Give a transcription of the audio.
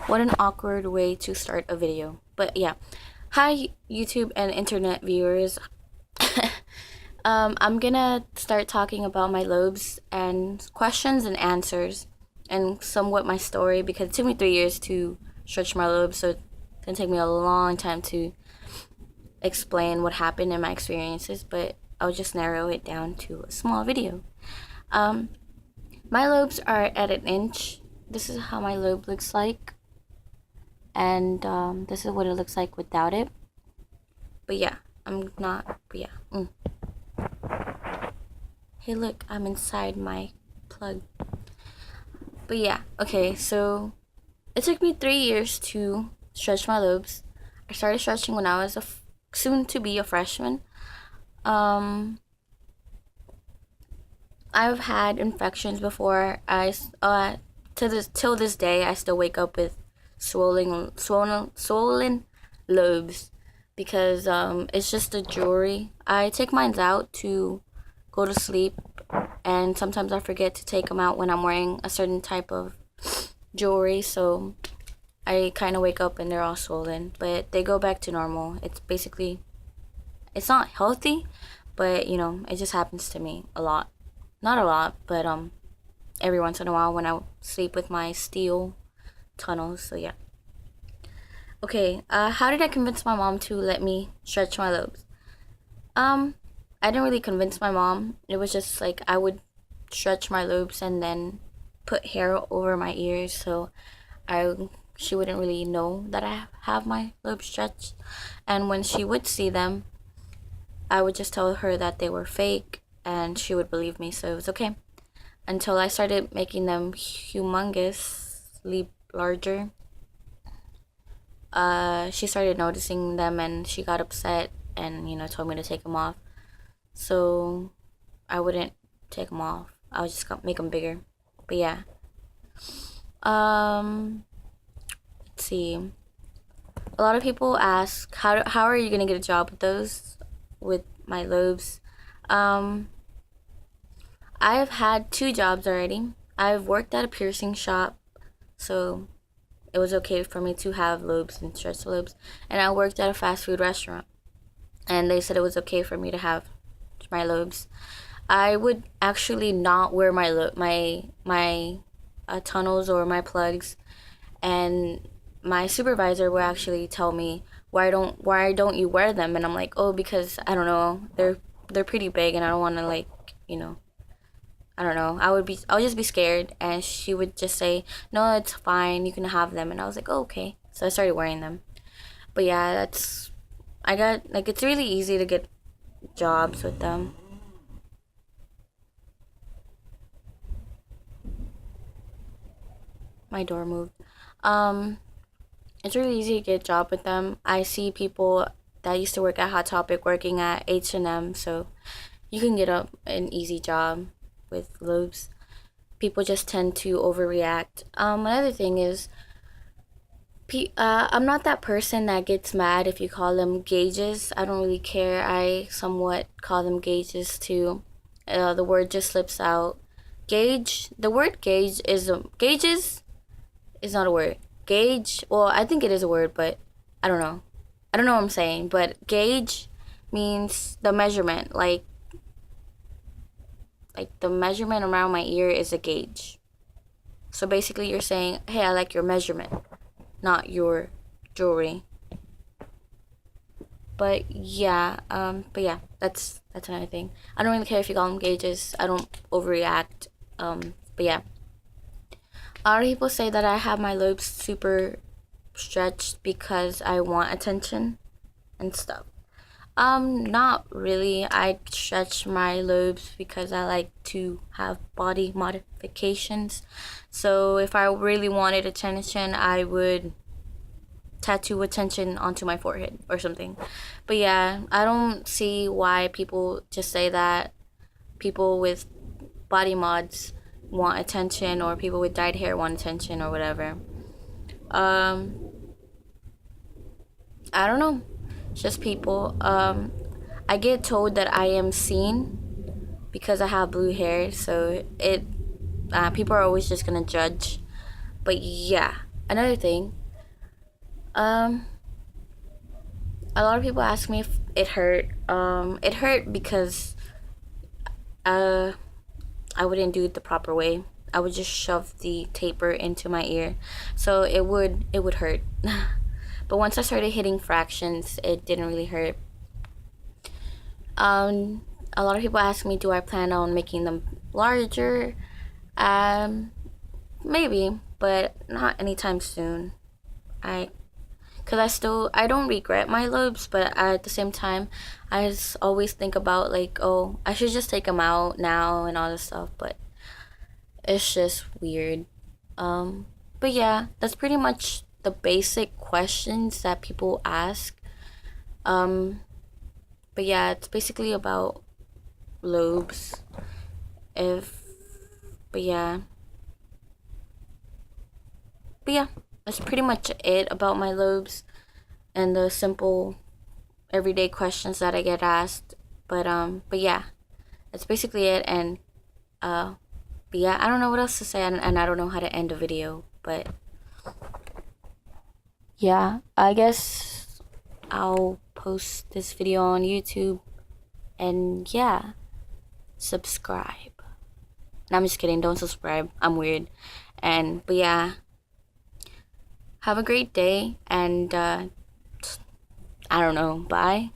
What an awkward way to start a video. But yeah. Hi, YouTube and internet viewers. I'm gonna start talking about my lobes and questions and answers and somewhat my story because it took me 3 years to stretch my lobes, so it's gonna take me a long time to explain what happened in my experiences, but I'll just narrow it down to a small video. Um, my lobes are at an inch. This is how my lobe looks like, and this is what it looks like without it. But yeah, I'm not. But yeah. Hey, look, I'm inside my plug. But yeah, okay. So it took me 3 years to stretch my lobes. I started stretching when I was soon to be a freshman. I've had infections before. Till this day, I still wake up with swollen lobes because it's just the jewelry. I take mine out to go to sleep, and sometimes I forget to take them out when I'm wearing a certain type of jewelry. So I kind of wake up and they're all swollen, but they go back to normal. It's not healthy, but it just happens to me a lot. Not a lot, but every once in a while when I sleep with my steel tunnels. So yeah. Okay, how did I convince my mom to let me stretch my lobes? I didn't really convince my mom. It was just like I would stretch my lobes and then put hair over my ears, so she wouldn't really know that I have my lobes stretched. And when she would see them, I would just tell her that they were fake, and she would believe me, so it was okay. Until I started making them humongously larger. She started noticing them, and she got upset and told me to take them off. So I wouldn't take them off. I would just make them bigger. But yeah. Let's see. A lot of people ask how are you gonna get a job with those, with my lobes? I've had 2 jobs already. I've worked at a piercing shop, so it was okay for me to have lobes and stretch lobes. And I worked at a fast food restaurant, and they said it was okay for me to have my lobes. I would actually not wear my tunnels or my plugs, and my supervisor would actually tell me why don't you wear them, and I'm like, oh, because I don't know, they're pretty big and I don't want to I don't know. I'll just be scared, and she would just say, "No, it's fine. You can have them." And I was like, "Oh, okay." So I started wearing them. But yeah, I got it's really easy to get jobs with them. My door moved. Um, it's really easy to get a job with them. I see people that used to work at Hot Topic working at H&M, so you can get an easy job with lobes. People just tend to overreact. Another thing is, I'm not that person that gets mad if you call them gauges. I don't really care. I somewhat call them gauges too. The word just slips out. Gauge. The word gauges is not a word. Gauge. Well, I think it is a word, but I don't know. I don't know what I'm saying. But gauge means the measurement. Like the measurement around my ear is a gauge. So basically, you're saying, "Hey, I like your measurement, not your jewelry." But yeah, that's another thing. I don't really care if you call them gauges. I don't overreact. But yeah, a lot of people say that I have my lobes super stretched because I want attention and stuff. Not really. I stretch my lobes because I like to have body modifications. So if I really wanted attention, I would tattoo attention onto my forehead or something. But yeah, I don't see why people just say that people with body mods want attention, or people with dyed hair want attention, or whatever. I don't know. It's just people. I get told that I am seen because I have blue hair, so people are always just gonna judge. But yeah, another thing, Um, a lot of people ask me if it hurt. It hurt because uh, I wouldn't do it the proper way. I would just shove the taper into my ear, so it would hurt. But once I started hitting fractions, it didn't really hurt. Um, a lot of people ask me, do I plan on making them larger? Um, Maybe, but not anytime soon. I Because I don't regret my lobes, but at the same time, I just always think about like, oh, I should just take them out now and all this stuff, but it's just weird. Um, but yeah, that's pretty much the basic questions that people ask. Um, but yeah, it's basically about lobes. If, but yeah, but yeah, that's pretty much it about my lobes and the simple everyday questions that I get asked. But yeah, that's basically it. And uh, but yeah, I don't know what else to say, and I don't know how to end a video. But yeah, I guess I'll post this video on YouTube, and yeah, subscribe. No, I'm just kidding. Don't subscribe. I'm weird. And but yeah, have a great day, and I don't know. Bye.